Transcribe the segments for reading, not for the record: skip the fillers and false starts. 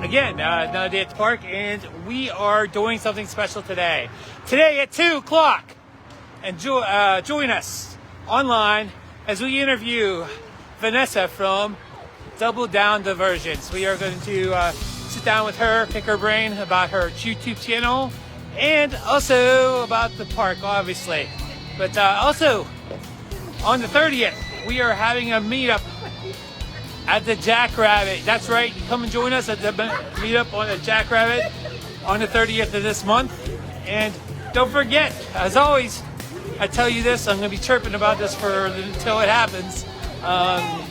Again, another day at the park, and we are doing something special today. Today at 2 o'clock, and join us online as we interview Vanessa from Double Down Diversions. We are going to sit down with her, pick her brain about her YouTube channel, and also about the park, obviously. But also, on the 30th, we are having a meetup at the Jackrabbit. That's right, come and join us at the meetup on the Jackrabbit on the 30th of this month. And don't forget, as always, I tell you this, I'm going to be chirping about this until it happens. On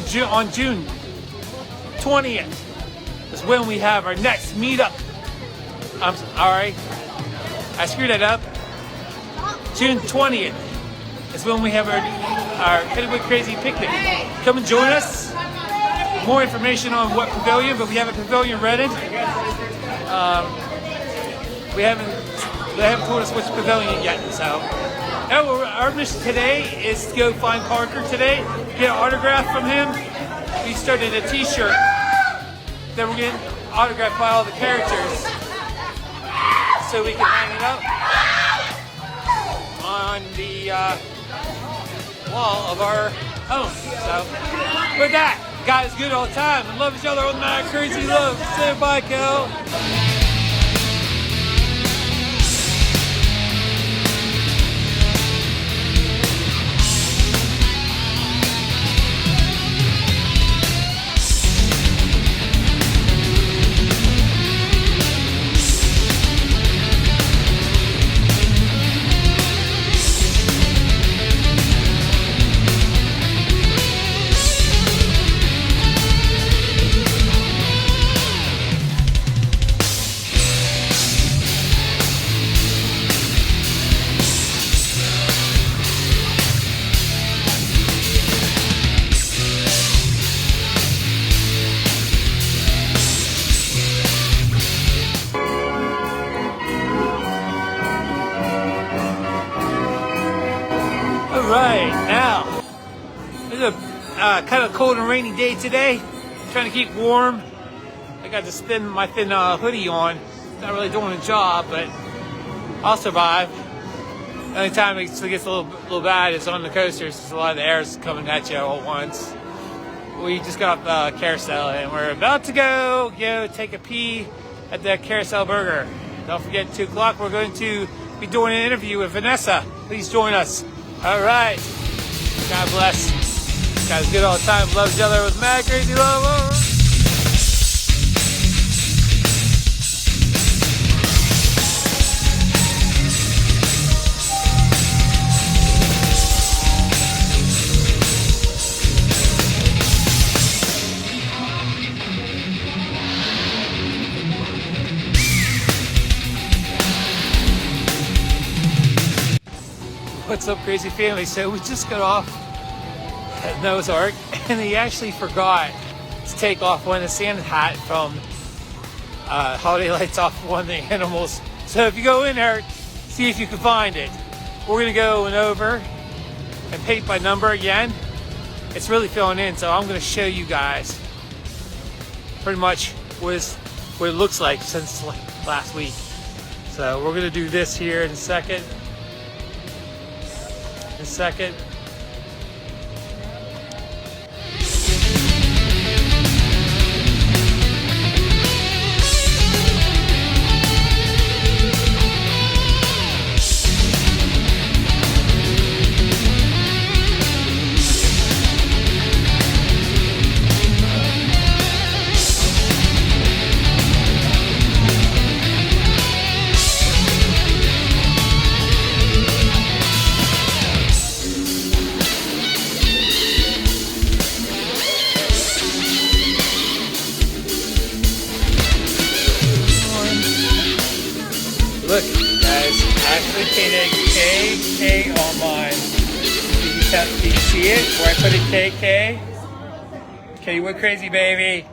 June 20th is when we have our next meetup. Alright, I screwed that up. June 20th is when we have our Kennywood Krazy picnic. Come and join us. More information on what pavilion, but we have a pavilion rented. They haven't told us which pavilion yet. So, our mission today is to go find Parker today, get an autograph from him. We started a T-shirt that we're getting autographed by all the characters, so we can hang it up on the wall of our home. So, with that, guys, good all the time and love each other with my crazy love. Say bye, Kel. Alright, now, it's a kind of cold and rainy day today. I'm trying to keep warm. I got my thin hoodie on. It's not really doing a job, but I'll survive. The only time it gets a little bad is on the coasters, because a lot of the air is coming at you all at once. We just got off the carousel, and we're about to go take a pee at the Carousel Burger. Don't forget, 2 o'clock, we're going to be doing an interview with Vanessa. Please join us. All right. God bless. Guys, good all the time. Love each other with mad crazy love. What's up, crazy family? So we just got off at Noah's Ark, and he actually forgot to take off one of the Santa hat from Holiday Lights off one of the animals. So if you go in there, see if you can find it. We're gonna go over and paint by number again. It's really filling in, so I'm gonna show you guys pretty much what it looks like since last week. So we're gonna do this here in a second. Look, guys, I actually painted KK on mine. Do you see it? Where I put a KK? Kennywood Krazy, baby.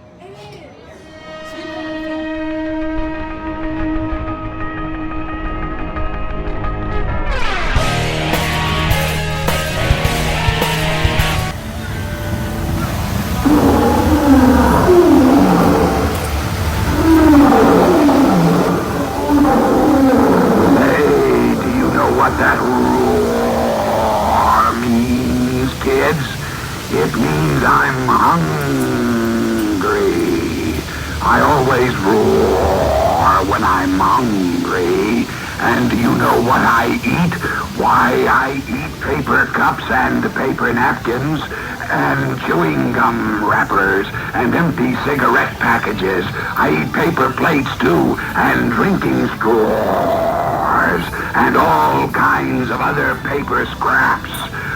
I'm hungry. And you know what I eat? Why, I eat paper cups and paper napkins and chewing gum wrappers and empty cigarette packages. I eat paper plates too, and drinking straws, and all kinds of other paper scraps.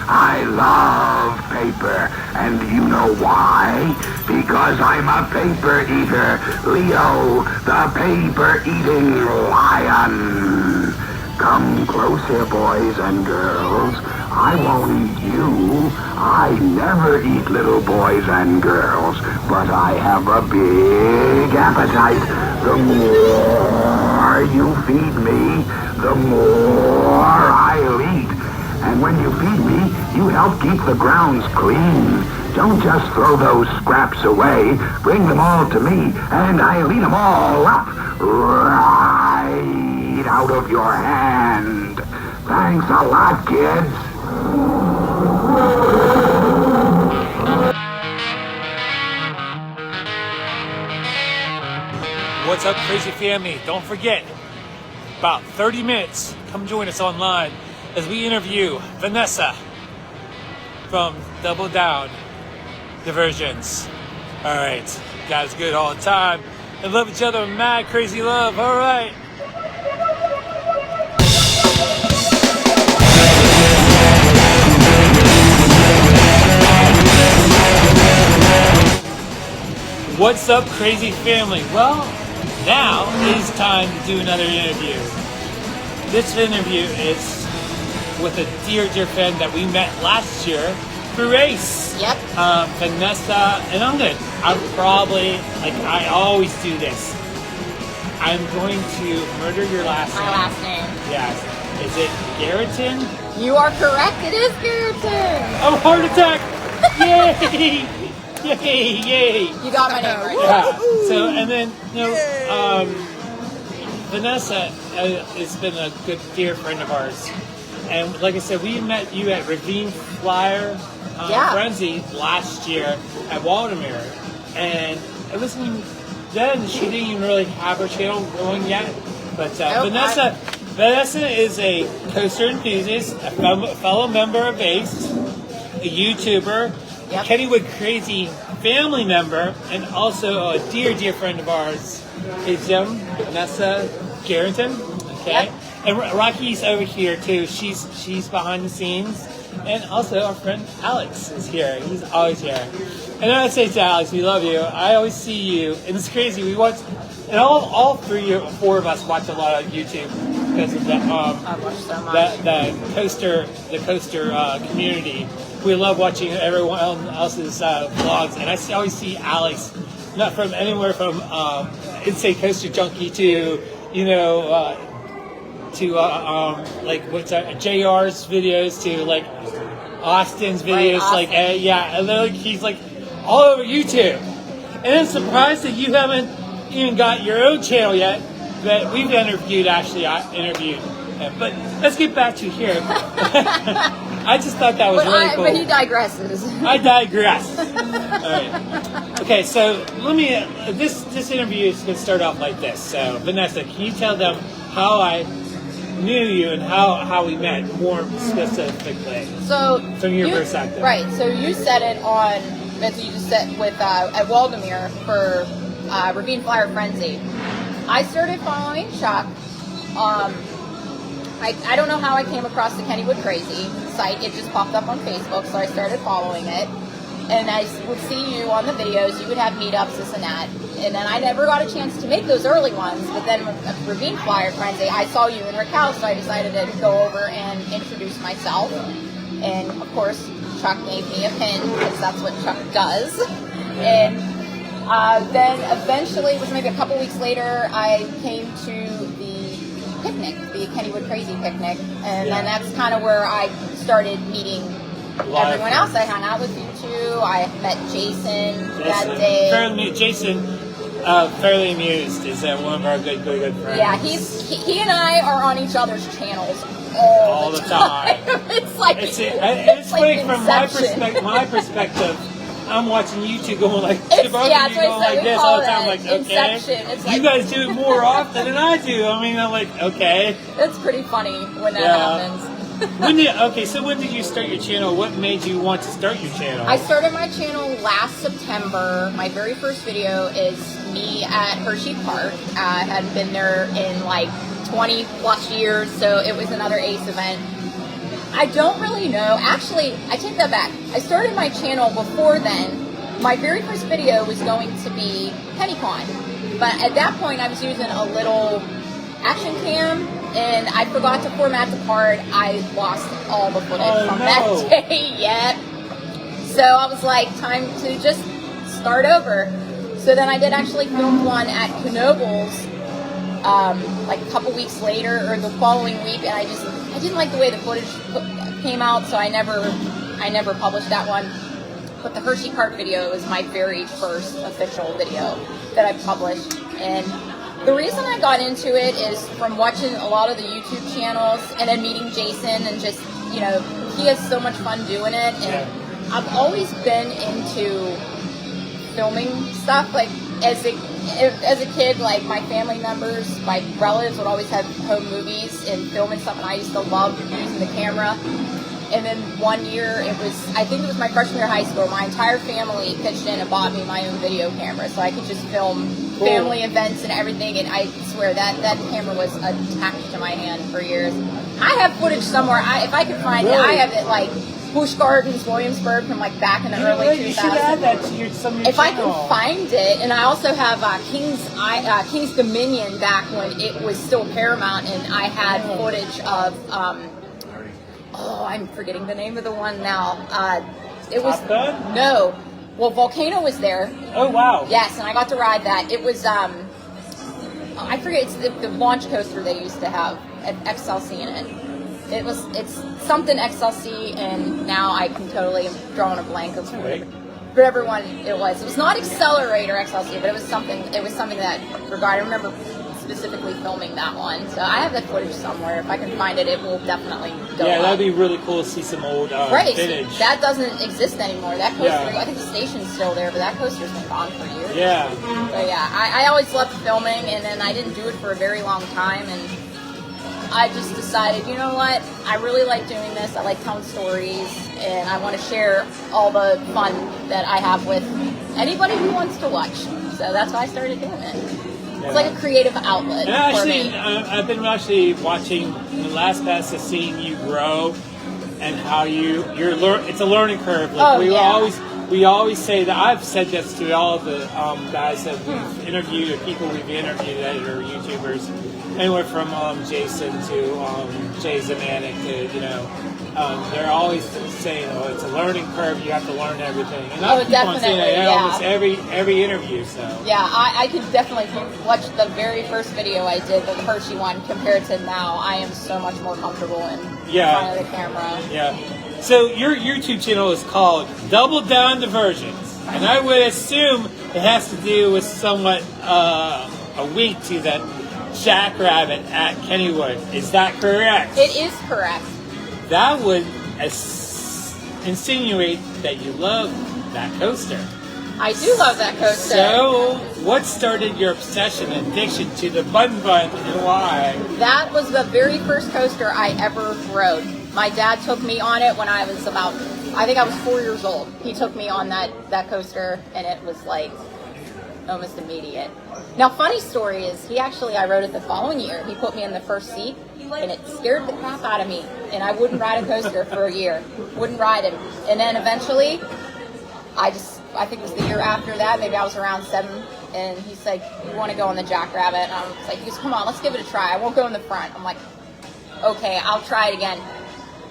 I love paper, and you know why? Because I'm a paper eater, Leo, the paper-eating lion. Come closer, boys and girls. I won't eat you. I never eat little boys and girls, but I have a big appetite. The more you feed me, the more I'll eat. And when you feed me, you help keep the grounds clean. Don't just throw those scraps away. Bring them all to me, and I'll eat them all up right out of your hand. Thanks a lot, kids. What's up, crazy family? Don't forget, about 30 minutes, come join us online as we interview Vanessa from Double Down Diversions. All right, guys, good all the time and love each other, mad crazy love. All right. What's up, crazy family? Well, now is time to do another interview. This interview is with a dear friend that we met last year through race. Yep. Vanessa, and I'm probably, like I always do this, I'm going to murder your last name. My last name. Yes. Is it Garriton? You are correct. It is Garriton. Oh, heart attack! Yay! Yay! Yay! You got my name right. Yeah. So, and then, Vanessa has been a good dear friend of ours. And like I said, we met you at Ravine Flyer Frenzy last year at Waldemere. And it wasn't even, then she didn't even really have her channel going yet. But Vanessa is a coaster enthusiast, a fellow member of ACE, a YouTuber, a Kennywood Krazy family member, and also a dear friend of ours is Vanessa Garriton. Okay. Yep. And Rocky's over here too. She's behind the scenes. And also our friend Alex is here. He's always here. And I say to Alex, we love you. I always see you. And it's crazy. We watch, and all three or four of us watch a lot of YouTube because of that. I watch so much. The coaster community. We love watching everyone else's vlogs. And I always see Alex, not from anywhere from Insane Coaster Junkie to, like what's that, JR's videos to like Austin's videos, right, Austin. And then he's like all over YouTube. And I'm surprised that you haven't even got your own channel yet. That we've interviewed him. But let's get back to here. I just thought that was really cool. But he digresses. I digress. All right. Okay, so let me. This interview is going to start off like this. So Vanessa, can you tell them how I knew you and how we met more specifically? So from your perspective, right? So you said it on. That's what you just said with at Waldemere for Ravine Flyer Frenzy. I started following Chuck. I don't know how I came across the Kennywood Krazy site. It just popped up on Facebook, so I started following it. And I would see you on the videos. You would have meetups, this and that. And then I never got a chance to make those early ones. But then with Ravine Flyer Frenzy, I saw you in Raquel, so I decided to go over and introduce myself. And of course, Chuck gave me a pin, because that's what Chuck does. And then eventually, it was maybe a couple weeks later, I came to the picnic, the Kennywood Krazy picnic, and then that's kind of where I started meeting everyone else. I hung out with you too. I met Jason that day. Jason, Fairly Amused, is one of our good friends. Yeah, he and I are on each other's channels all the time. It's like it's funny from my perspective. I'm watching YouTube going like, it's the both yeah, of you that's going what I said. like We this call all the time. it Like, okay, Inception. It's you like, guys do it more often than I do. I mean, I'm like, okay. it's pretty funny when that Yeah. happens. So when did you start your channel? What made you want to start your channel? I started my channel last September. My very first video is me at Hershey Park. I hadn't been there in like 20 plus years, so it was another ACE event. I don't really know. Actually, I take that back. I started my channel before then. My very first video was going to be PennyCon, but at that point I was using a little action cam, and I forgot to format the card. I lost all the footage from that day. Yep. So I was like, time to just start over. So then I did actually film one at Knoebels, like a couple weeks later or the following week, and I didn't like the way the footage came out, so I never published that one. But the Hershey Park video was my very first official video that I published, and the reason I got into it is from watching a lot of the YouTube channels and then meeting Jason, and just, you know, he has so much fun doing it, and I've always been into filming stuff. Like as a kid, like my family members, my relatives would always have home movies and filming stuff, and I used to love using the camera. And then one year, I think it was my freshman year of high school, my entire family pitched in and bought me my own video camera so I could just film family events and everything, and I swear that camera was attached to my hand for years. I have footage somewhere, if I could find it, I have it like Busch Gardens, Williamsburg, from like back in the early 2000s. You should add that to some of your If channel. I can find it, and I also have King's Dominion back when it was still Paramount, and I had footage of I'm forgetting the name of the one now. It was Top Gun? No. Well, Volcano was there. Oh wow. Yes, and I got to ride that. It was I forget, it's the launch coaster they used to have at XLC in it. It's something XLC, and now I can totally draw on a blank of whatever one it was. It was not Accelerator XLC, but it was something that I remember specifically filming that one. So I have that footage somewhere. If I can find it, it will definitely go up. That'd be really cool to see some old vintage. So that doesn't exist anymore. That coaster, I think the station's still there, but that coaster's been gone for years. Yeah. So yeah, I always loved filming, and then I didn't do it for a very long time, and I just decided, you know what, I really like doing this. I like telling stories, and I want to share all the fun that I have with anybody who wants to watch. So that's why I started doing it. It's like a creative outlet for me. I've been actually watching the last batch of seeing you grow, and how it's a learning curve. Like we always say that. I've said this to all of the guys that we've interviewed, the people we've interviewed that are YouTubers, anywhere from Jason to Jay Zamanek to they're always saying, "Oh, it's a learning curve. You have to learn everything." And I keep on saying that almost every interview. So yeah, I could definitely, if you watch the very first video I did, the Hershey one, compared to now, I am so much more comfortable in front of the camera. Yeah. So your YouTube channel is called Double Down Diversions, and I would assume it has to do with somewhat a wink to that Jackrabbit at Kennywood. Is that correct? It is correct. That would insinuate that you love that coaster. I do love that coaster. So, what started your obsession and addiction to the Bun and why? That was the very first coaster I ever rode. My dad took me on it when I was I think I was 4 years old. He took me on that coaster, and it was like almost immediate. Now, funny story is, I rode it the following year. He put me in the first seat, and it scared the crap out of me, and I wouldn't ride a coaster for a year. Wouldn't ride it. And then eventually, I think it was the year after that, maybe I was around 7, and he's like, "You want to go on the Jackrabbit?" And I was like, he goes, "Come on, let's give it a try. I won't go in the front." I'm like, "Okay, I'll try it again."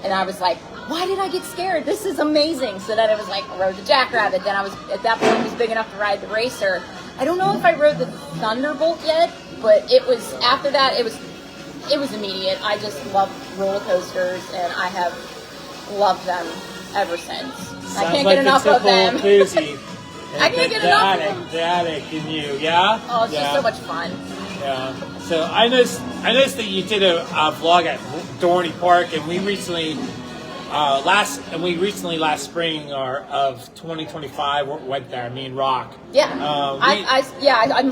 And I was like, why did I get scared? This is amazing. So then it was like, I rode the Jackrabbit. Then at that point, I was big enough to ride the Racer. I don't know if I rode the Thunderbolt yet, but it was, after that, it was immediate. I just love roller coasters, and I have loved them ever since. Sounds I can't like get enough of them. I can't get enough of them. The addict in you, yeah? Oh, it's just so much fun. Yeah. So I noticed that you did a vlog at Dorney Park, and we recently we recently last spring of 2025 went there. Me and Rock. Yeah. I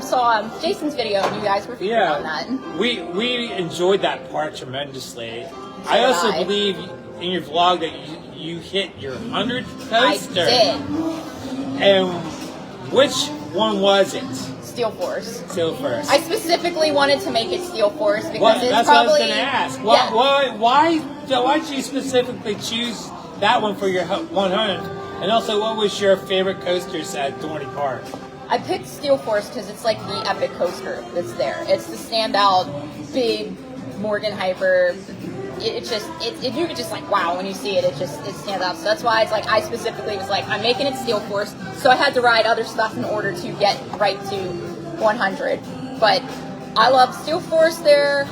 saw Jason's video and you guys were featured on that. We enjoyed that part tremendously. I also believe in your vlog that you hit your 100th coaster. I did. And which one was it? Steel Force. Steel Force. I specifically wanted to make it Steel Force because it's that's probably... what I was going to ask. Why did you specifically choose that one for your 100th? And also, what was your favorite coasters at Dorney Park? I picked Steel Force because it's like the epic coaster that's there. It's the standout, big Morgan Hyper. You could just like, wow, when you see it, it stands out. So that's why it's like, I specifically was like, I'm making it Steel Force. So I had to ride other stuff in order to get right to 100. But I love Steel Force there.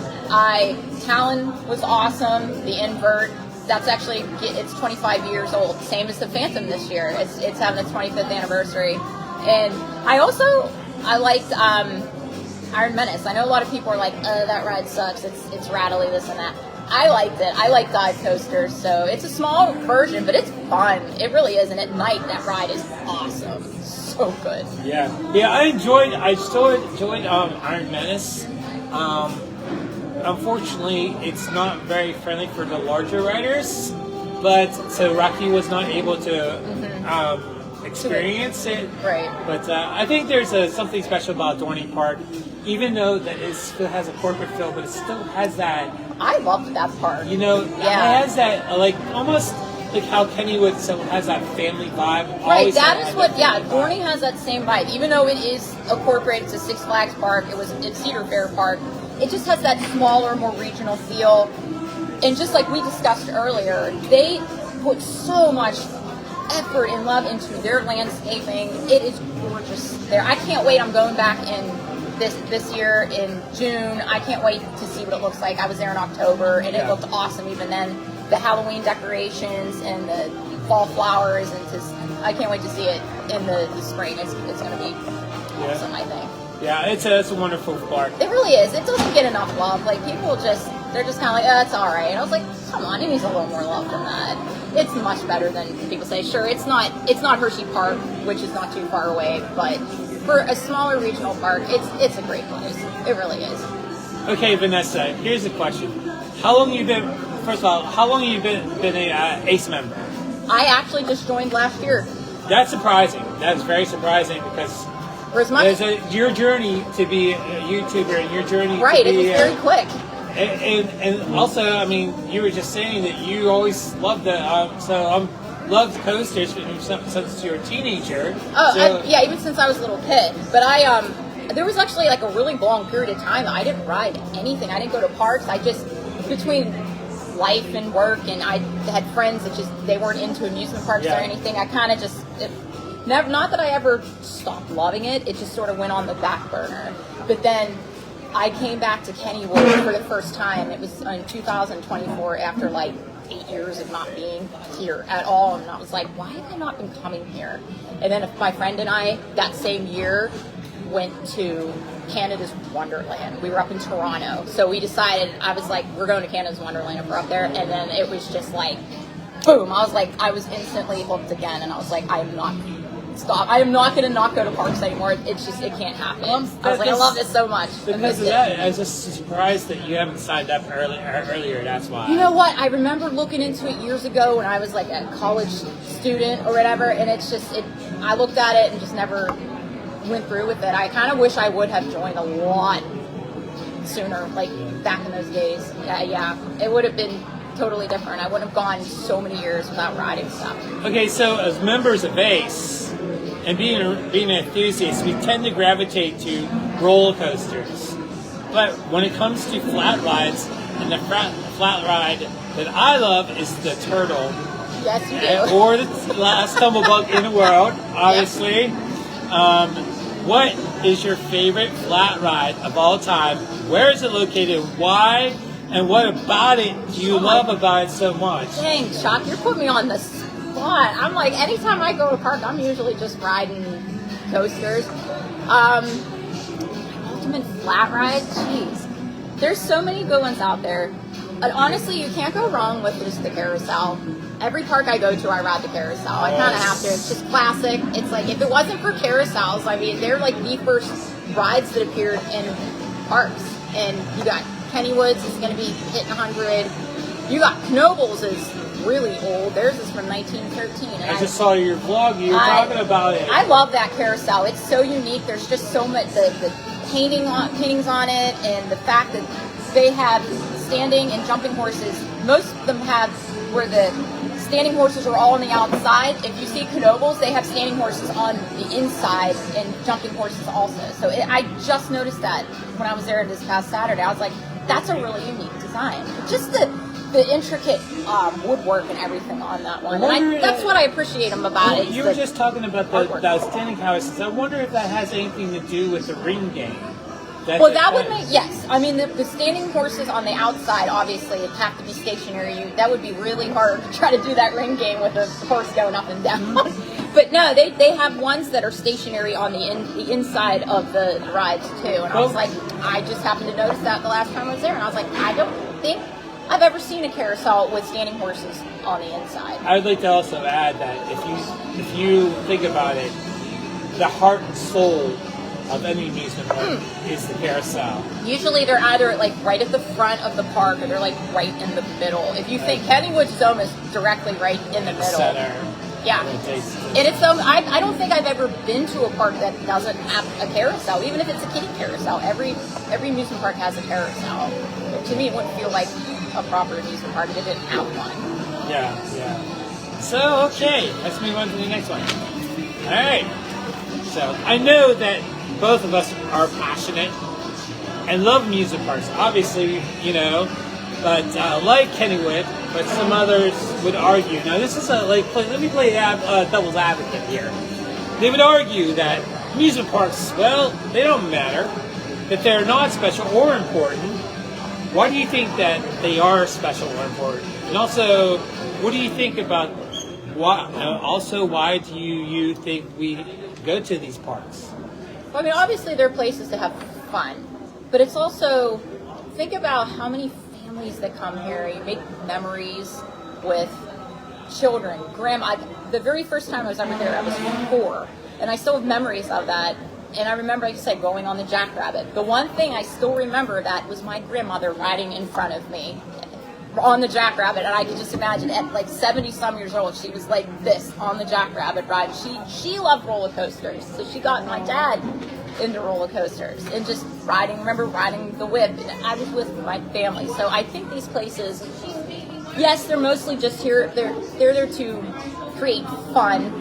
Talon was awesome. The invert, that's actually, it's 25 years old. Same as the Phantom this year. It's having its 25th anniversary. And I liked Iron Menace. I know a lot of people are like, that ride sucks. It's rattly, this and that. I liked it. I like dive coasters, so it's a small version, but it's fun. It really is, and at night that ride is awesome. So good. Yeah. I still enjoyed Iron Menace. Unfortunately, it's not very friendly for the larger riders, but so Rocky was not able to experience it. Right. But I think there's something special about Dorney Park, even though that it still has a corporate feel, but it still has that. I loved that park. It has that almost like how Kennywood has that family vibe. Right, that is what. Yeah, Dorney has that same vibe. Even though it is a corporate, it's a Six Flags park. It's Cedar Fair Park. It just has that smaller, more regional feel. And just like we discussed earlier, they put so much effort and love into their landscaping. It is gorgeous there. I can't wait. I'm going back in this year in June. I can't wait to see what it looks like. I was there in October and it looked awesome even then. The Halloween decorations and the fall flowers, and I can't wait to see it in the spring. It's going to be awesome, I think. Yeah, it's a wonderful park. It really is. It doesn't get enough love. Like people they're just kind of like, it's all right. And I was like, come on, it needs a little more love than that. It's much better than people say. Sure, it's not Hershey Park, which is not too far away, but for a smaller regional park, it's a great place. It really is. Okay, Vanessa, here's a question. How long have you been an ACE member? I actually just joined last year. That's surprising. That's very surprising because your journey to be a YouTuber and your journey to be... Right, it was very quick. And also, I mean, you were just saying that you always loved loved coasters since you were a teenager. Even since I was a little kid. But there was actually like a really long period of time that I didn't ride anything. I didn't go to parks. I just, between life and work, and I had friends that they weren't into amusement parks or anything. I kind of just, not that I ever stopped loving it. It just sort of went on the back burner. But then I came back to Kennywood for the first time. It was in 2024 after like 8 years of not being here at all. And I was like, why have I not been coming here? And then my friend and I, that same year, went to Canada's Wonderland. We were up in Toronto. So we decided, I was like, we're going to Canada's Wonderland if we're up there. And then it was just like, boom. I was instantly hooked again. And I was like, I am not going to not go to parks anymore. It's just, it can't happen. I was like, I love this so much. Because of that, I was just surprised that you haven't signed up earlier. That's why. You know what? I remember looking into it years ago when I was like a college student or whatever. And it's just, I looked at it and just never went through with it. I kind of wish I would have joined a lot sooner, like back in those days. Yeah, it would have been totally different. I wouldn't have gone so many years without riding stuff. Okay, so as members of ACE and being an enthusiast, we tend to gravitate to roller coasters. But when it comes to flat rides, and the flat ride that I love is the Turtle. Yes, you do. Or the last tumblebug in the world, obviously. Yep. What is your favorite flat ride of all time? Where is it located? Why? And what about it do you love about it so much? Dang, Chuck, you're putting me on the spot. I'm like, anytime I go to a park, I'm usually just riding coasters. Ultimate flat ride? Jeez. There's so many good ones out there. honestly, you can't go wrong with just the carousel. Every park I go to, I ride the carousel. I kind of have to. It's just classic. It's like, if it wasn't for carousels, I mean, they're like the first rides that appeared in parks. And you got Kennywood's is going to be hitting 100. You got Knoebels is really old. Theirs is from 1913. And I just saw your vlog. You were talking about it. I love that carousel. It's so unique. There's just so much, the paintings on it, and the fact that they have standing and jumping horses. Most of them have where the standing horses are all on the outside. If you see Knoebels, they have standing horses on the inside and jumping horses also. So I just noticed that when I was there this past Saturday. I was like, that's a really unique design. Just the intricate woodwork and everything on that one. And that's what I appreciate them about it. You were just talking about the standing horses. I wonder if that has anything to do with the ring game. Well, that would make, yes. I mean, the standing horses on the outside, obviously, it'd have to be stationary. That would be really hard to try to do that ring game with a horse going up and down. But no, they have ones that are stationary on the inside of the rides, too. And I was like, I just happened to notice that the last time I was there. And I was like, I don't think I've ever seen a carousel with standing horses on the inside. I would like to also add that if you think about it, the heart and soul of any amusement park is the carousel. Usually they're either like right at the front of the park or they're like right in the middle. If you think Kennywood's Dome is directly right in the middle. Center. Yeah. And it's I don't think I've ever been to a park that doesn't have a carousel, even if it's a kiddie carousel. Every amusement park has a carousel. To me, it wouldn't feel like a proper amusement park if it didn't have one. Yeah. So, okay, let's move on to the next one. All right. So, I know that both of us are passionate and love amusement parks. Obviously, but like Kennywood, but some others would argue. Now, this is let me play devil's advocate here. They would argue that amusement parks, well, they don't matter, that they're not special or important. Why do you think that they are special or important? And also, what do you think about why do you think we go to these parks? Well, I mean, obviously there are places to have fun, but it's also, think about how many families that come here. You make memories with children, grandma. The very first time I was ever there, I was 4, and I still have memories of that. And I remember, like I said, going on the Jackrabbit. The one thing I still remember that was my grandmother riding in front of me on the Jackrabbit, and I could just imagine at like 70-some years old, she was like this on the Jackrabbit ride. She loved roller coasters, so she got my dad into roller coasters and just riding. Remember riding the whip, and I was with my family. So I think these places, yes, they're mostly just here. They're there to create fun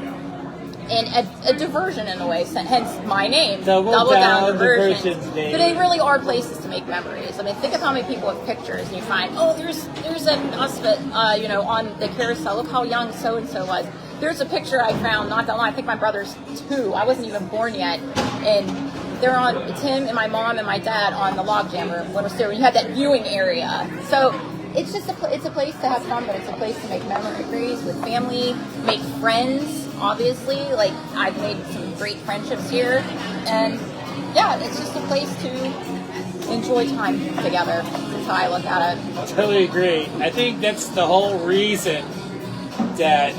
and a diversion in a way, hence my name, Double Down Diversions. But they really are places to make memories. I mean, think of how many people have pictures, and you find, oh, there's an us that, on the carousel. Look how young so-and-so was. There's a picture I found not that long. I think my brother's 2. I wasn't even born yet. And it's him and my mom and my dad on the log jammer when you had that viewing area. So it's just it's a place to have fun, but it's a place to make memories with family, make friends. Obviously, like I've made some great friendships here, and yeah, it's just a place to enjoy time together. That's how I look at it. I totally agree. I think that's the whole reason that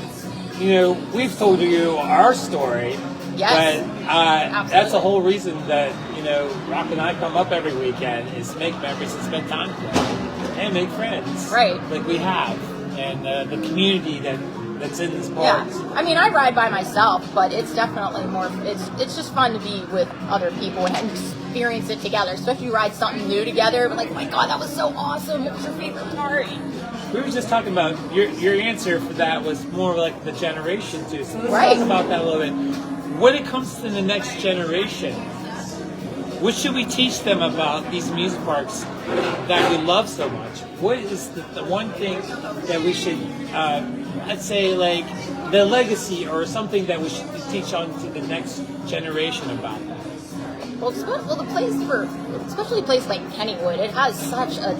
we've told you our story. Yes, but that's the whole reason that Rock and I come up every weekend is to make memories and spend time together and make friends. Right, like we have, and the community that's in this park. Yeah, I mean, I ride by myself, but it's definitely more. It's just fun to be with other people and experience it together. Especially if you ride something new together. But like, oh my God, that was so awesome! What was your favorite part? We were just talking about your answer for that was more like the generation too. So let's right. talk about that a little bit. When it comes to the next generation, what should we teach them about these amusement parks that we love so much? What is the one thing that we should, I'd say, like the legacy or something that we should teach on to the next generation about? Well, the place especially a place like Kennywood, it has such a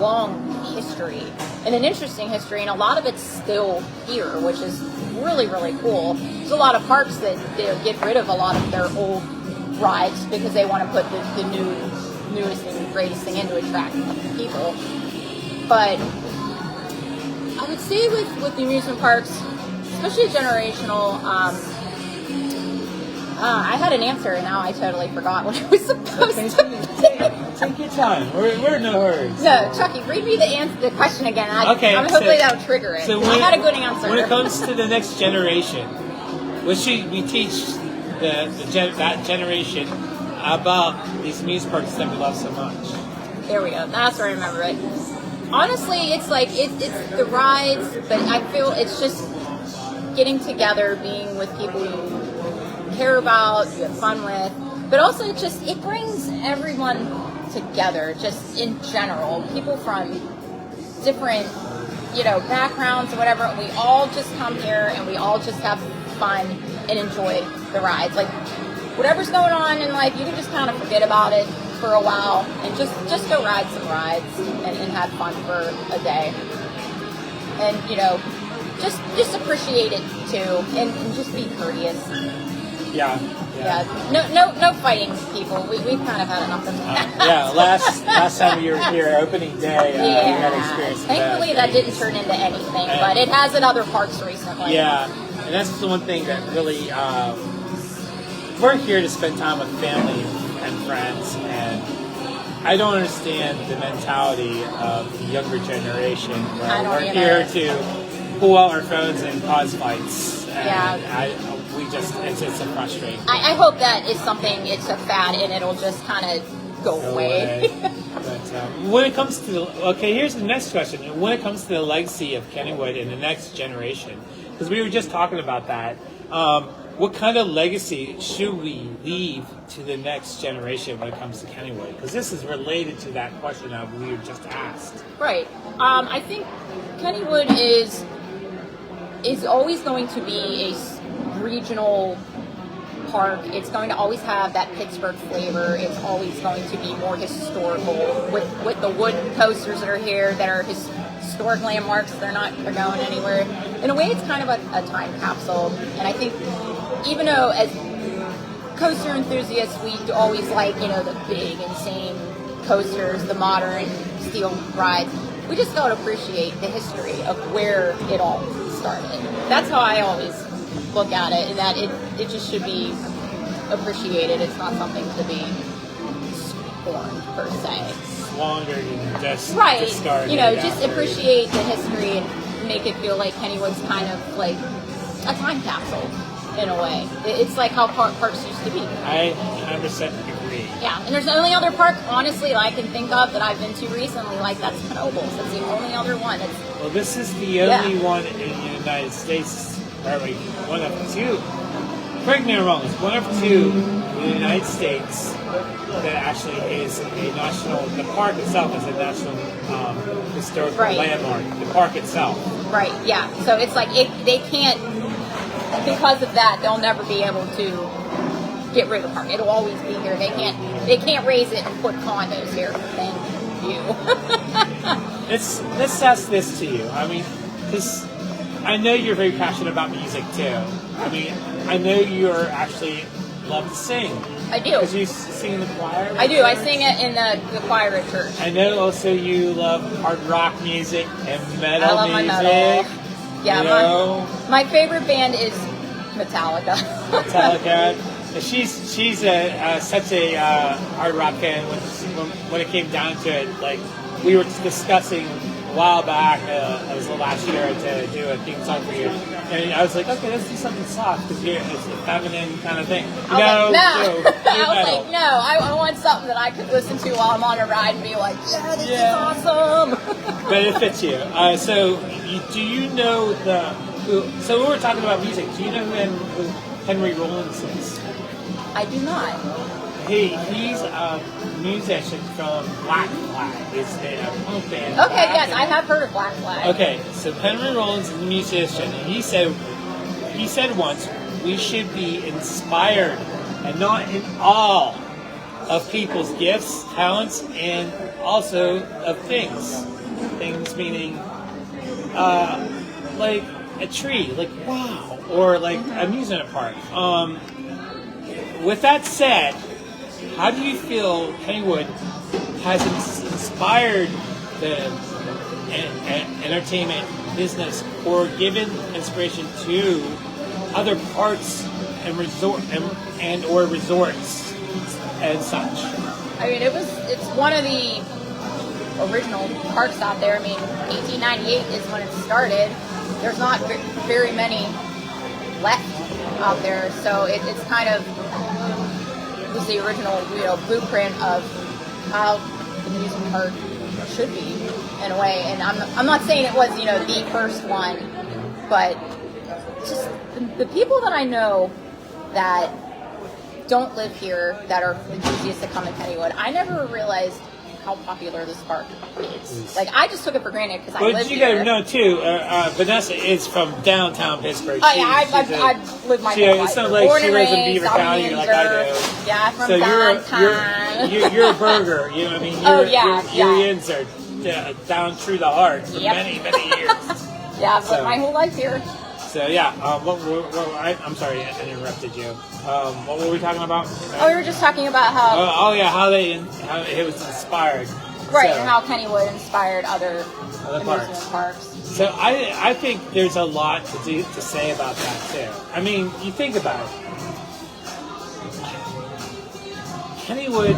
long history and an interesting history, and a lot of it's still here, which is really, really cool. There's a lot of parks that they get rid of a lot of their old rides because they want to put the newest and greatest thing in to attract people. But I would say with the amusement parks, especially generational, I had an answer and now I totally forgot what it was supposed to be. Take your time. We're in no hurry. No, Chucky, read me the question again. Okay. Hopefully that'll trigger it. So I had a good answer. When it comes to the next generation, we teach that generation about these amusement parks that we love so much. There we go. That's where I remember it. Honestly, it's like it's the rides, but I feel it's just getting together, being with people you care about, you have fun with, but also it brings everyone together, just in general. People from different, backgrounds or whatever. We all just come here and we all just have fun and enjoy the rides. Like whatever's going on in life, you can just kind of forget about it for a while and just go ride some rides and have fun for a day. And just appreciate it too, and just be courteous. Yeah. No fighting, people. We've kind of had enough of that. Last time you were here, opening day, we had experience. Thankfully, that didn't turn into anything, but it has in other parks recently. Yeah, and that's the one thing that really we're here to spend time with family and friends, and I don't understand the mentality of the younger generation where we're here to pull out our phones and cause fights. And it's just so frustrating. I hope that is something, it's a fad and it'll just kind of go away. But when it comes to, here's the next question. When it comes to the legacy of Kennywood in the next generation, because we were just talking about that, what kind of legacy should we leave to the next generation when it comes to Kennywood? Because this is related to that question that we were just asked. Right. I think Kennywood is always going to be a regional park. It's going to always have that Pittsburgh flavor. It's always going to be more historical with the wood coasters that are here that are historic landmarks. They're going anywhere. In a way, it's kind of a time capsule. And I think even though as coaster enthusiasts, we always like, the big, insane coasters, the modern steel rides, we just got to appreciate the history of where it all started. That's how I always look at it, and that it just should be appreciated. It's not something to be scorned, per se. Longer than just discarded. Just appreciate the history and make it feel like Kennywood's kind of like a time capsule in a way. It's like how parks used to be. I 100% agree. Yeah, and there's the only other park, honestly, that I can think of that I've been to recently, that's Knoebels. That's the only other one. Well, this is the only one in the United States, probably one of two. Correct me if I'm wrong, it's one of two in the United States that actually is a national, the park itself is a national historical landmark, the park itself. Right, yeah. So it's like, they can't, because of that, they'll never be able to get rid of the park. It'll always be here. They can't raise it and put condos here. Thank you. Let's ask this to you. I mean, because I know you're very passionate about music too. I mean, I know you're actually love to sing. I do. Because you sing in the choir? I do. I sing it in the choir at church. I know also you love hard rock music and metal I love music. my metal. Yeah, my favorite band is Metallica. Metallica. She's such a hard rock fan. When it came down to it, like we were discussing a while back, it was the last year to do a theme song for you, and I was like, okay, let's do something soft because it's a feminine kind of thing. I was like, no, I want something that I could listen to while I'm on a ride and be like, yeah, this is awesome. But it fits you. Do you know so we were talking about music. Do you know who Henry Rollins is? I do not. He's a musician from Black Flag. It's a punk band. Okay, yes, I have heard of Black Flag. Okay, so Henry Rollins is a musician, and he said once, we should be inspired and not in awe of people's gifts, talents, and also of things. Things meaning, like a tree, like wow, or like amusement park. With that said, how do you feel Kennywood has inspired the entertainment business or given inspiration to other parks and or resorts and such? I mean, it's one of the original parks out there. I mean, 1898 is when it started. There's not very many left out there, so it's kind of was the original, blueprint of how the amusement park should be in a way. And I'm not saying it was, the first one, but just the people that I know that don't live here that are enthusiasts that come to Kennywood, I never realized how popular this park is. Like, I just took it for granted because I live here. But you gotta know too, Vanessa is from downtown Pittsburgh. Oh yeah, I've lived my whole life. It's not like she lives in Beaver County like I do. Yeah, from so downtown. you're a burger. You know what I mean? Your ends are down through the heart for many years. Yeah, I've lived my whole life here. So yeah, I'm sorry I interrupted you. What were we talking about? Oh, we were just talking about how. How it was inspired. Right, so, and how Kennywood inspired other amusement parks. So I think there's a lot to say about that too. I mean, you think about it. Kennywood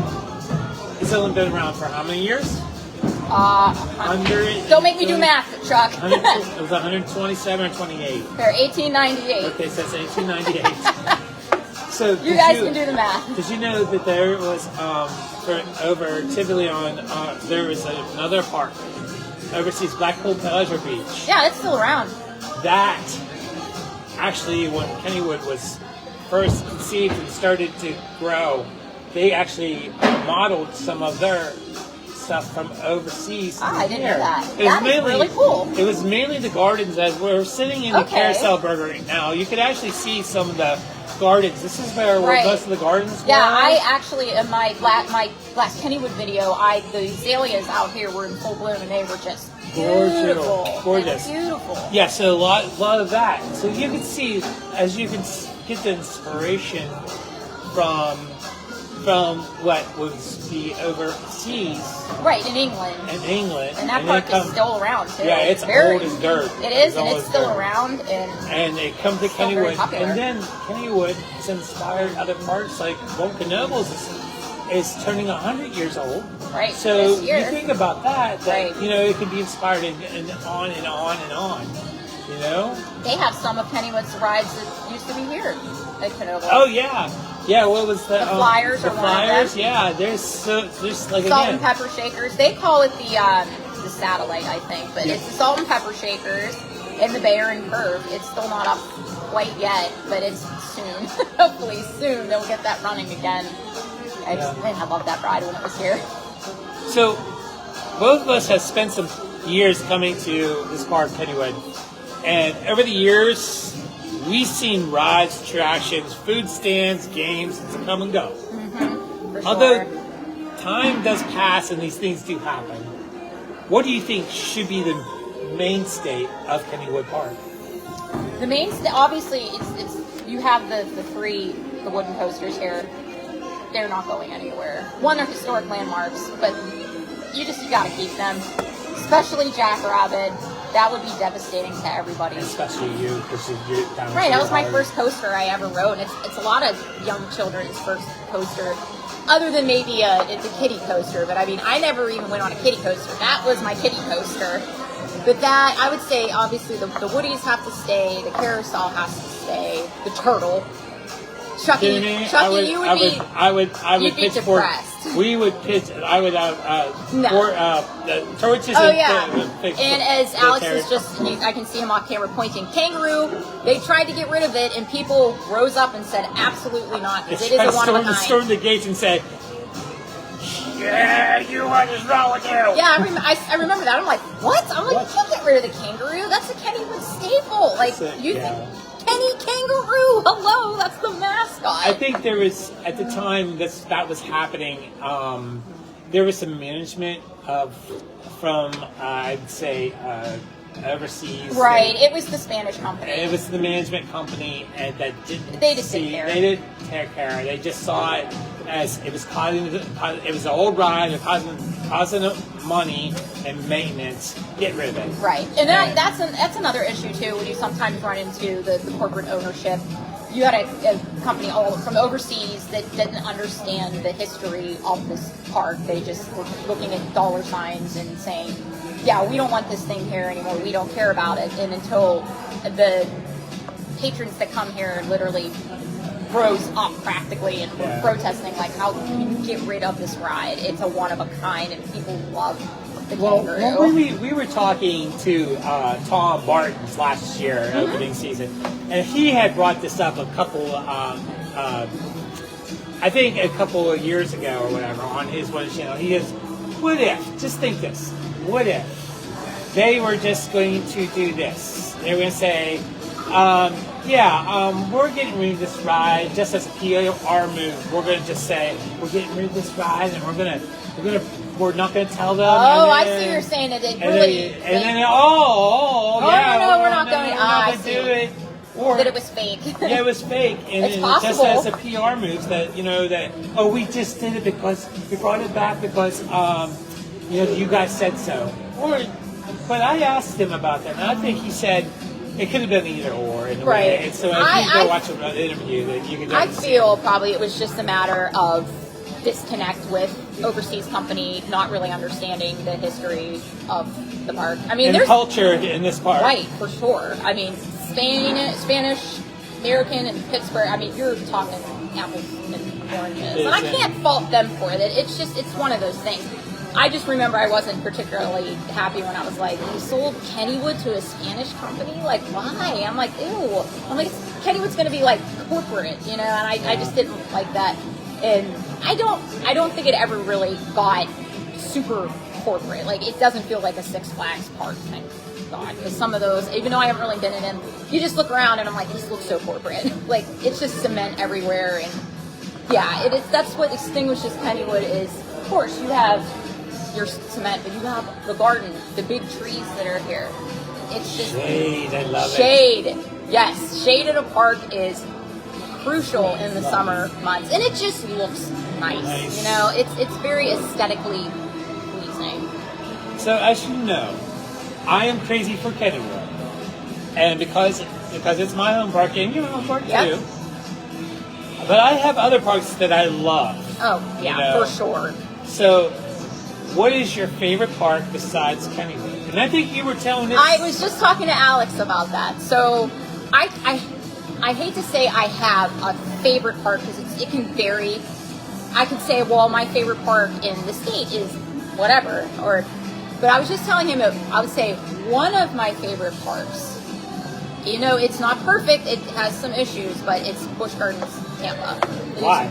has only been around for how many years? Don't make me do math, Chuck. It was 127 or 28. Fair, 1898. Okay, so it's 1898. So you guys can do the math. Did you know that there was over Tivoli there was another park overseas, Blackpool Pleasure Beach? Yeah, it's still around. That actually, when Kennywood was first conceived and started to grow, they actually modeled some of their stuff from overseas. I didn't know that. That is really cool. It was mainly the gardens. As we're sitting in the Carousel Burger right now, you could actually see some of the gardens. This is where most of the gardens were. Yeah, I actually, in my last Kennywood video, the azaleas out here were in full bloom, and they were just gorgeous. Beautiful. Yeah, so a lot of that. So you can see, as you can get the inspiration from what was the overseas. Right, in England. And that park is still around, too. Yeah, it's old as dirt. It is, and it's still around. And they come to Kennywood. And then Kennywood has inspired other parks, like Vulcan Nobles is turning 100 years old. Right, so you think about that, it can be inspired and on and on and on. They have some of Kennywood's rides that used to be here at Kennywood. Oh, yeah. Yeah, what was the Flyers? The Flyers, yeah. There's like salt and pepper shakers. They call it the satellite, I think, but it's the salt and pepper shakers and the Bear and Curve. It's still not up quite yet, but it's soon. Hopefully soon they'll get that running again. I loved that ride when it was here. So both of us have spent some years coming to this park, Kennywood, and over the years, we've seen rides, attractions, food stands, games come and go. Mm-hmm, although time does pass and these things do happen, what do you think should be the mainstay of Kennywood Park? The mainstay, obviously, it's you have the wooden coasters here. They're not going anywhere. One, they're historic landmarks, but you got to keep them. Especially Jackrabbit. That would be devastating to everybody. Especially you, because you're down. Right, that was my first coaster I ever rode, and it's a lot of young children's first coaster, other than maybe the kiddie coaster. But I mean, I never even went on a kiddie coaster. That was my kiddie coaster. But that, I would say, obviously the Woodies have to stay, the Carousel has to stay, the Turtle. Chucky, you would be depressed. We would pitch. I would have torches. Oh yeah. And as Alex is I can see him off camera pointing. Kangaroo. They tried to get rid of it, and people rose up and said, "Absolutely not, because it is a one of a kind." Stormed the gates and said, "Yeah, what is wrong with you?" Yeah, I remember that. I'm like, what? I'm like, you can't get rid of the kangaroo. That's a Kennywood staple. Like think. Kenny Kangaroo, hello, that's the mascot. I think there was, at the time that was happening, there was some management from I'd say, overseas. Right, it was the Spanish company. It was the management company that didn't They just didn't care. They didn't take care. They just saw it as it was causing, it was an old ride, it was causing costs money and maintenance, get rid of it. Right, and that's another issue too. When you sometimes run into the corporate ownership, you had a company all from overseas that didn't understand the history of this park. They just were looking at dollar signs and saying, "Yeah, we don't want this thing here anymore. We don't care about it." And until the patrons that come here literally rose up practically and were protesting, like, how can you get rid of this ride? It's a one of a kind, and people love the kangaroo. Well, we were talking to Tom Barton's last year, opening season, and he had brought this up a couple, I think a couple of years ago or whatever, on his one channel. He goes, what if, just think this, what if they were just going to do this? They were going to say, we're getting rid of this ride just as a PR move. We're going to just say we're getting rid of this ride, and we're not going to tell them. Oh, I see what you're saying. That it really. We're not going to do it. Or that it was fake. Yeah, it was fake, and it's just possible. as a PR move that we just did it because we brought it back because you guys said so. But I asked him about that, and I think he said it could have been either or in a way. And so if you go watch an interview, that you can. I feel probably it was just a matter of disconnect with overseas company, not really understanding the history of the park. I mean, and there's culture in this park, right? For sure. I mean, Spanish, American, and Pittsburgh. I mean, you're talking apples and oranges, and I can't fault them for it. It's one of those things. I just remember I wasn't particularly happy when I was like, you sold Kennywood to a Spanish company? Like, why? I'm like, ew. I'm like, Kennywood's going to be like corporate, and I just didn't like that. And I don't think it ever really got super corporate. Like, it doesn't feel like a Six Flags park thing. God, because some of those, even though I haven't really been in them, you just look around and I'm like, this looks so corporate. Like, it's just cement everywhere, and yeah, it is. That's what distinguishes Kennywood is. Of course, you have your cement, but you have the garden, the big trees that are here. It's just shade. I love shade. Yes, shade at a park is crucial in the summer months, and it just looks nice. It's very aesthetically pleasing. So as you know, I am crazy for Kennywood, and because it's my home park and your home park too. But I have other parks that I love. Oh yeah, for sure. So, what is your favorite park besides Kennywood? And I think you were telling us. I was just talking to Alex about that. So, I hate to say I have a favorite park because it can vary. I could say, well, my favorite park in the state is whatever, but I was just telling him, I would say one of my favorite parks, it's not perfect, it has some issues, but it's Busch Gardens, Tampa. Why?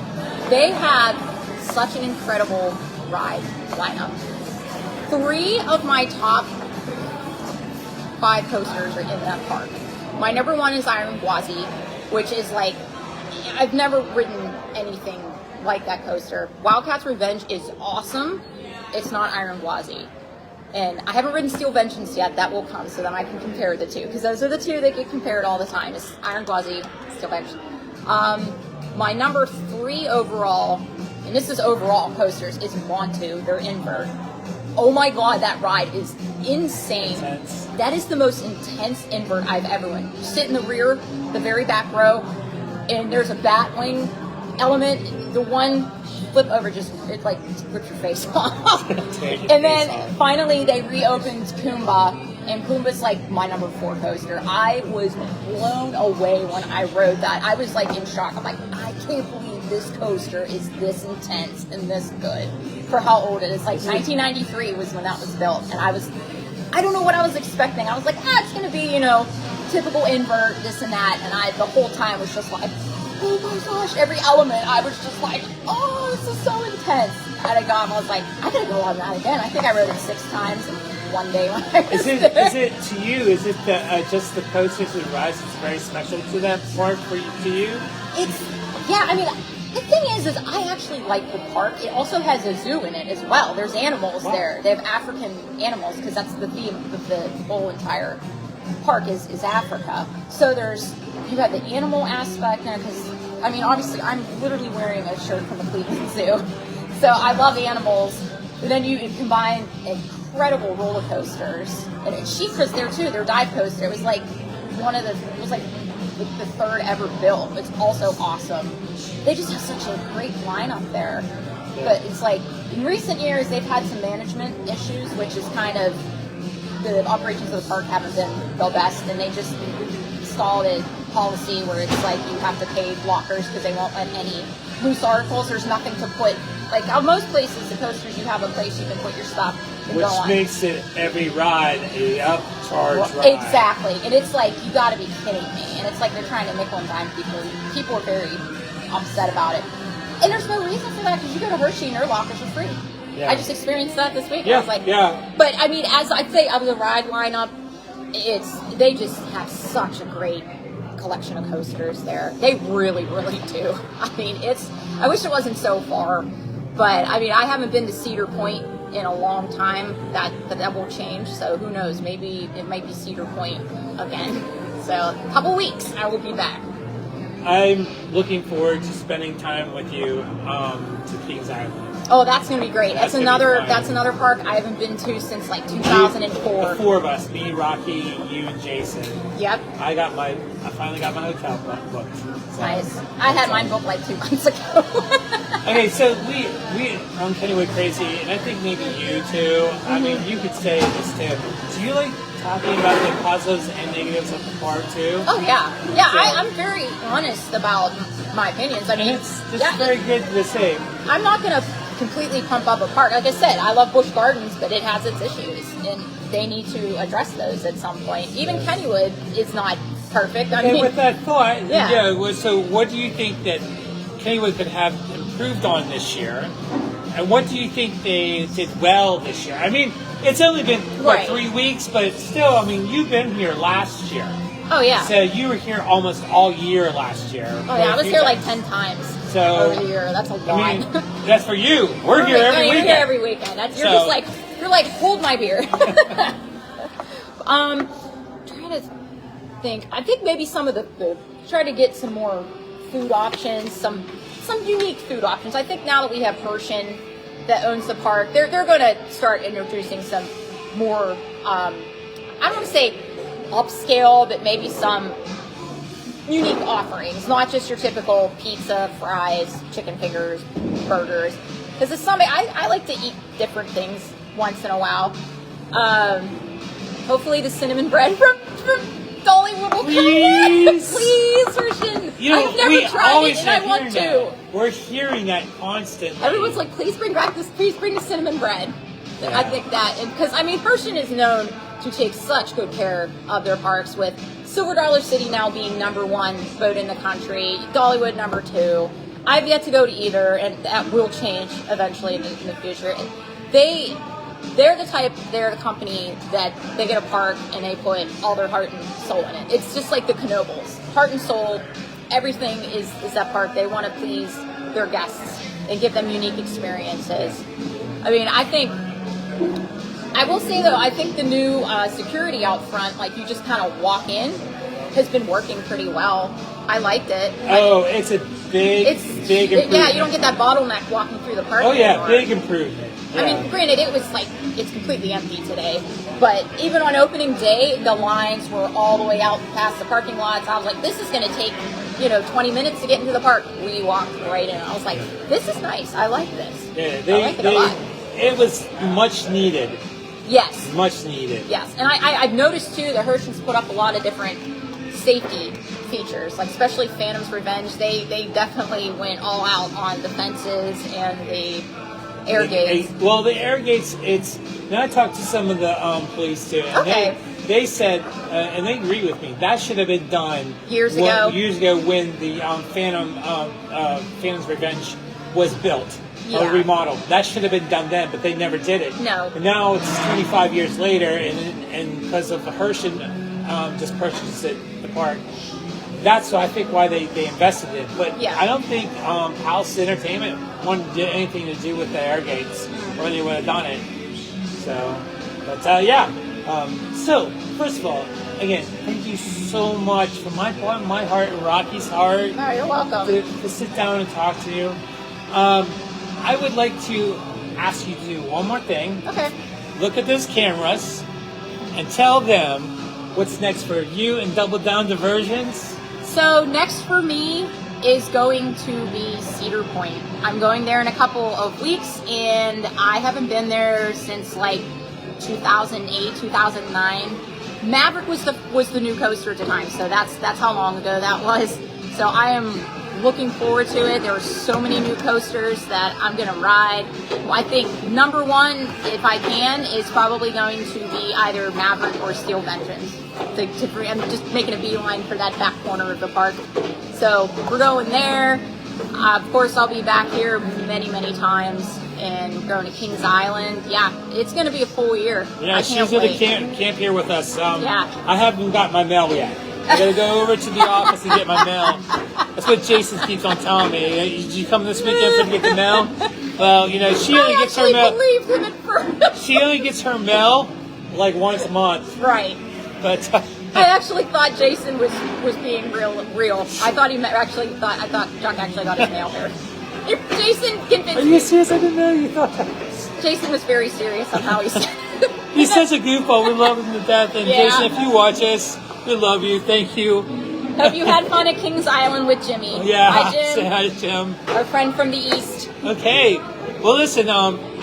They have such an incredible ride lineup. 3 of my top 5 coasters are in that park. My number 1 is Iron Gwazi, which is like, I've never ridden anything like that coaster. Wildcat's Revenge is awesome. It's not Iron Gwazi. And I haven't ridden Steel Vengeance yet. That will come, so then I can compare the two. Because those are the two that get compared all the time. It's Iron Gwazi, Steel Vengeance. My number 3 overall, and this is overall coasters, is Montu. They're invert. Oh my god, that ride is insane. Intense. That is the most intense invert I've ever ridden. You sit in the rear, the very back row, and there's a bat wing element. The one flip over just rips your face off. And then finally they reopened Kumba, and Kumba's like my number 4 coaster. I was blown away when I rode that. I was like in shock. I'm like, I can't believe this coaster is this intense and this good for how old it is. Like 1993 was when that was built, and I don't know what I was expecting. I was like, it's gonna be, typical invert, this and that, and the whole time was just like, oh my gosh, every element, I was just like, oh, this is so intense. And I was like, I gotta go on that again. I think I rode it 6 times in one day when I was there. Is it to you, is it just the coasters and rides that's very special to that park to you? The thing is I actually like the park. It also has a zoo in it as well. There's animals there. They have African animals because that's the theme of the whole entire park is Africa. So you have the animal aspect because, obviously I'm literally wearing a shirt from the Cleveland Zoo. So I love animals. And then you combine incredible roller coasters, and JEETERS there too. Their dive coaster. It was like it was like the third ever built. It's also awesome. They just have such a great lineup there. But it's like in recent years they've had some management issues, which is kind of the operations of the park haven't been the best, and they just installed a policy where it's like you have to pay lockers because they won't let any loose articles. There's nothing to put. Like at most places, the coasters, you have a place you can put your stuff and Which go on. makes it every ride a upcharge ride. Exactly, and it's like you got to be kidding me. And it's like they're trying to nickel and dime people. People are very upset about it, and there's no reason for that because you go to Hershey and their lockers are free. Yeah. I just experienced that this week. Yeah, I was like, yeah. But I mean, as I'd say, of the ride lineup, they just have such a great collection of coasters there. They really, really do. I mean, I wish it wasn't so far. But I mean, I haven't been to Cedar Point in a long time. That will change. So who knows? Maybe it might be Cedar Point again. So a couple weeks, I will be back. I'm looking forward to spending time with you to Kings Island. Oh, that's gonna be great. That's gonna be fun. That's another park I haven't been to since like 2004. The four of us, me, Rocky, you, and Jason. Yep. I finally got my hotel booked. So, Nice. I had mine booked like 2 months ago. Okay, so we on Kennywood Krazy, and I think maybe you too. I mean, you could say this too. Do you like talking about the positives and negatives of the park too? Oh yeah, yeah. I'm very honest about my opinions. I mean, It's very good to say. I'm not gonna completely pump up a park. Like I said, I love Busch Gardens, but it has its issues, and they need to address those at some point. Even Kennywood is not perfect. I Okay, mean, with that thought, Yeah. so what do you think that Kennywood could have improved on this year? And what do you think they did well this year? I mean, it's only been, Right. 3 weeks, but still, I mean, you've been here last year. oh yeah, So you were here almost all year last year. oh yeah. I was here like 10 times So, over the year. That's a lot. I mean, that's for you. We're here every You're weekend. here every weekend. You're So- just like hold my beer. Trying to think. I think maybe some of the try to get some more food options, some unique food options. I think now that we have Hershey that owns the park, they're going to start introducing some more. I don't want to say upscale, but maybe some unique offerings, not just your typical pizza, fries, chicken fingers, burgers. Because it's something I like to eat different things once in a while. Hopefully the cinnamon bread from Dollywood will come in. Please. Please, Hershey. You know, I've never we tried always it, and I have want hearing to. that. We're hearing that constantly. Everyone's like, please bring the cinnamon bread. Yeah. I think that, because I mean, Hershey is known to take such good care of their parks, with Silver Dollar City now being #1 boat in the country, Dollywood #2. I've yet to go to either, and that will change eventually in the future. And they're the company that they get a park and they put all their heart and soul in it. It's just like the Knoebels, heart and soul. Everything is that park. They want to please their guests and give them unique experiences. I mean, I will say though, I think the new security out front, like you just kind of walk in, has been working pretty well. I liked it. Oh, it's a big improvement. Yeah, you don't get that bottleneck walking through the park. Oh yeah, anymore. big improvement. Yeah. I mean, granted, it was like, it's completely empty today, but even on opening day, the lines were all the way out past the parking lots. I was like, this is going to take, 20 minutes to get into the park. We walked right in. I was like, this is nice. I like this. Yeah, I like it a lot. It was much needed. Yes. Much needed. Yes. And I've noticed too, the Hershey's put up a lot of different safety features, like especially Phantom's Revenge. They definitely went all out on the fences and the air gates. Well, the air gates, now I talked to some of the police too, and Okay. they said, and they agree with me, that should have been done Years ago when the Phantom's Revenge was built or Yeah. remodeled. That should have been done then, but they never did it. No. And now it's 25 years later, and because of the Hershey just purchased the park. That's I think why they invested in it. But Yeah. I don't think House Entertainment wanted to do anything to do with the air gates, or they would have done it. So, but yeah. So first of all, again, thank you so much from my heart and Rocky's heart Oh, you're welcome. to sit down and talk to you. I would like to ask you to do one more thing. Okay. Look at those cameras and tell them what's next for you and Double Down Diversions. So next for me is going to be Cedar Point. I'm going there in a couple of weeks, and I haven't been there since like 2008, 2009. Maverick was the new coaster at the time, so that's how long ago that was. So I am looking forward to it. There are so many new coasters that I'm going to ride. I think number one, if I can, is probably going to be either Maverick or Steel Vengeance. I'm just making a beeline for that back corner of the park. So we're going there. Of course, I'll be back here many, many times and going to Kings Island. Yeah, it's going to be a full year. Yeah, she's going to camp here with us. Yeah. I haven't got my mail yet. I got to go over to the office and get my mail. That's what Jason keeps on telling me. Did you come this weekend to get the mail? Well, you know, she only gets her mail. Believed him at first. She only gets her mail like once a month. Right. But I actually thought Jason was being real. I thought I thought Chuck actually got his mail here. Jason convinced me. Are you serious? I didn't know you thought that. Jason was very serious on how he said it. He's such a goofball. We love him to death. And Yeah. Jason, if you watch us, we love you. Thank you. Hope you had fun at Kings Island with Jimmy. Yeah. Hi, Say Jim. hi, Jim. Our friend from the East. Okay. Well, listen,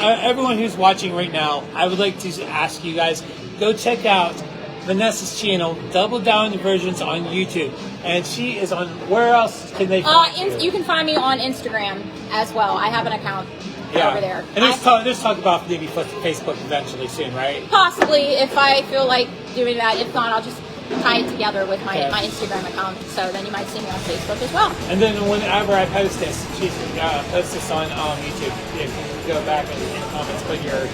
everyone who's watching right now, I would like to ask you guys, go check out Vanessa's channel, Double Down Diversions on YouTube. And she is on, where else can they find you? You can find me on Instagram as well. I have an account over there. And there's talk about maybe Facebook eventually soon, right? Possibly, if I feel like doing that. If not, I'll just tie it together with my Instagram account. So then you might see me on Facebook as well. And then whenever I post this, she's post this on YouTube. If you go back and in the comments, put your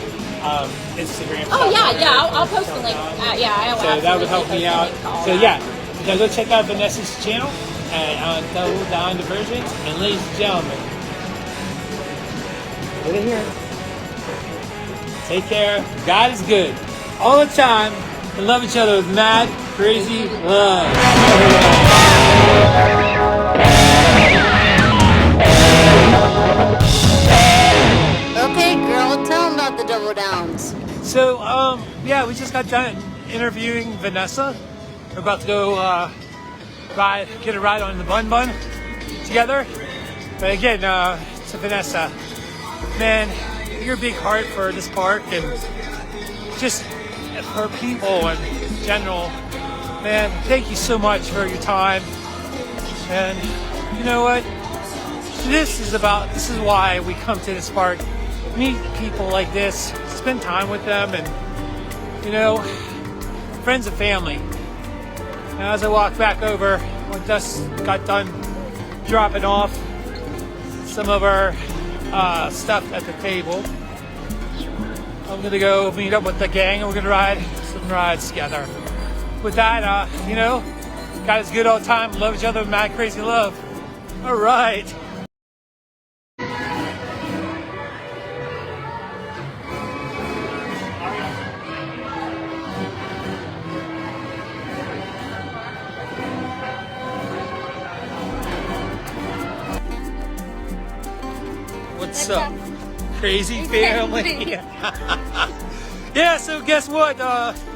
Instagram. Oh yeah, I'll post the link. I will. So that would help me out. So yeah, now go check out Vanessa's channel and on Double Down Diversions. And ladies and gentlemen, get it here. Take care. God is good all the time. And love each other with mad, crazy love. Okay, girl, tell them about the Double Downs. So, yeah, we just got done interviewing Vanessa. We're about to go get a ride on the Bun Bun together. But again, to Vanessa, man, you're a big heart for this park and just for people in general. Man, thank you so much for your time. And you know what? This is why we come to this park. Meet people like this, spend time with them, and you know, friends and family. Now, as I walk back over, when Dust got done dropping off some of our stuff at the table, I'm gonna go meet up with the gang, and we're gonna ride some rides together. With that, you know, God is good all the time. Love each other with mad crazy love. All right. What's up, crazy family? Yeah, so guess what?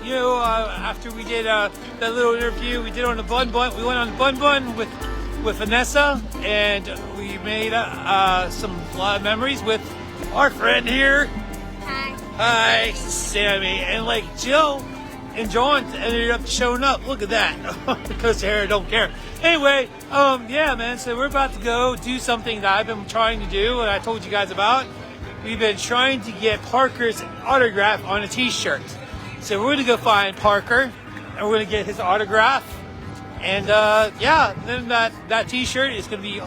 You know, after we did that little interview we did on the Bun Bun, we went on the Bun Bun with Vanessa, and we made a lot of memories with our friend here. Hi, Sammy, and like Jill and John ended up showing up. Look at that, because hair don't care. Anyway, yeah, man. So we're about to go do something that I've been trying to do, and I told you guys about. We've been trying to get Parker's autograph on a T-shirt. So we're gonna go find Parker, and we're gonna get his autograph. And yeah, then that T-shirt is gonna be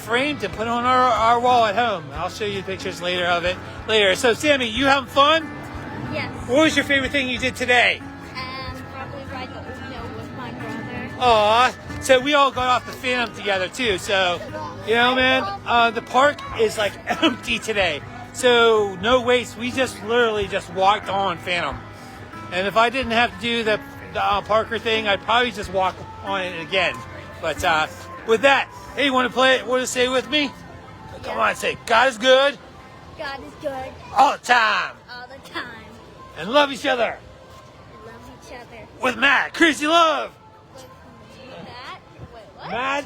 framed and put on our wall at home. I'll show you pictures later of it later. So Sammy, you having fun? Yes. What was your favorite thing you did today? Probably ride the Uno with my brother. Aw, so we all got off the Phantom together too. So, you know, man, the park is like empty today. So no waste. We just literally just walked on Phantom. And if I didn't have to do the Parker thing, I'd probably just walk on it again. But with that, hey, you want to play it? Want to say it with me? Come on, say, God is good God is good all the time. all the time. And love each other. We love each other. With mad, crazy love. With that? Wait, what? Mad?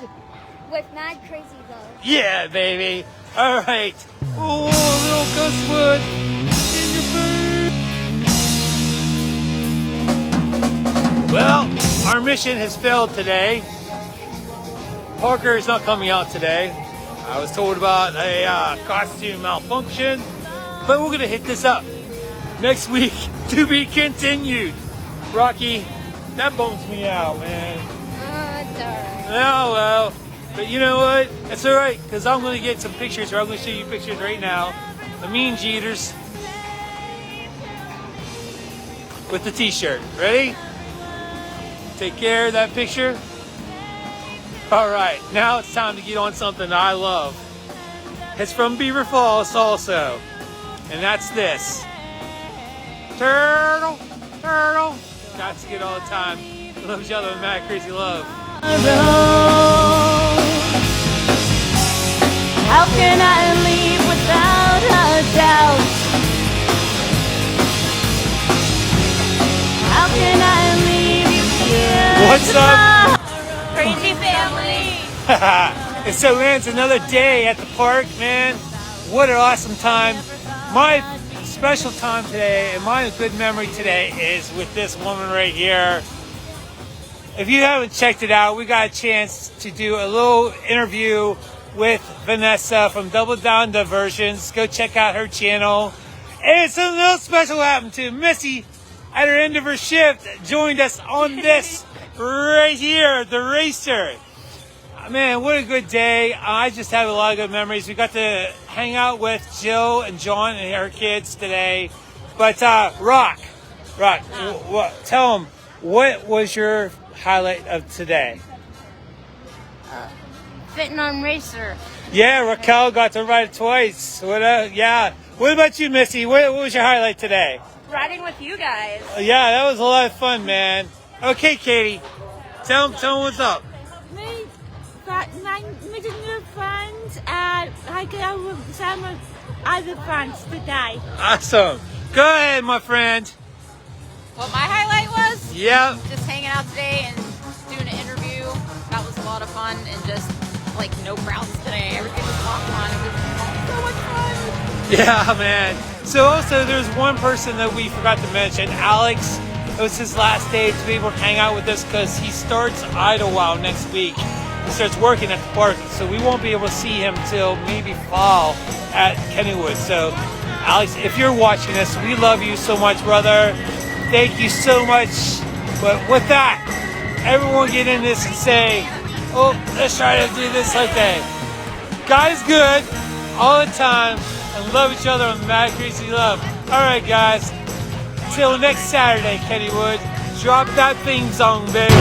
With mad crazy love. Yeah, baby. All right. Oh, little Ghostwood in your food. Well, our mission has failed today. Parker is not coming out today. I was told about a costume malfunction, but we're gonna hit this up next week to be continued. Rocky, that bums me out, man. It's alright. Oh well, but you know what? That's all right, because I'm gonna get some pictures, or I'm gonna show you pictures right now. The mean Jeeters with the T-shirt. Ready? Take care of that picture. All right, now it's time to get on something I love. It's from Beaver Falls also, and that's this. Turtle, turtle. Got to get all the time. Love each other with mad crazy love. How can I leave without a doubt? How can I leave you here? What's up? Crazy family. And so man, it's another day at the park, man. What an awesome time. My special time today and my good memory today is with this woman right here. If you haven't checked it out, we got a chance to do a little interview with Vanessa from Double Down Diversions. Go check out her channel. And something else special happened to Missy at her end of her shift. Joined us on this right here, the racer. Man, what a good day. I just have a lot of good memories. We got to hang out with Jill and John and her kids today. But Rock, tell them, what was your highlight of today? Fitting on Racer. Yeah, Raquel got to ride it twice. Yeah. What about you, Missy? What was your highlight today? Riding with you guys. Yeah, that was a lot of fun, man. Okay, Katie, tell them what's up. My new friends and I go with some other friends today. Awesome. Go ahead, my friend. What my highlight was? Yep. Just hanging out today and doing an interview. That was a lot of fun, and just like no crowds today. Everything was walking on. It was so much fun. Yeah, man. So also there's one person that we forgot to mention, Alex. It was his last day to be able to hang out with us because he starts Idlewild next week. He starts working at the park, so we won't be able to see him till maybe fall at Kennywood. So, Alex, if you're watching this, we love you so much, brother. Thank you so much. But with that, everyone get in this and say, oh, let's try to do this like that. God is good all the time, and love each other with mad crazy love. All right, guys. Till next Saturday, Kennywood. Drop that theme song, baby.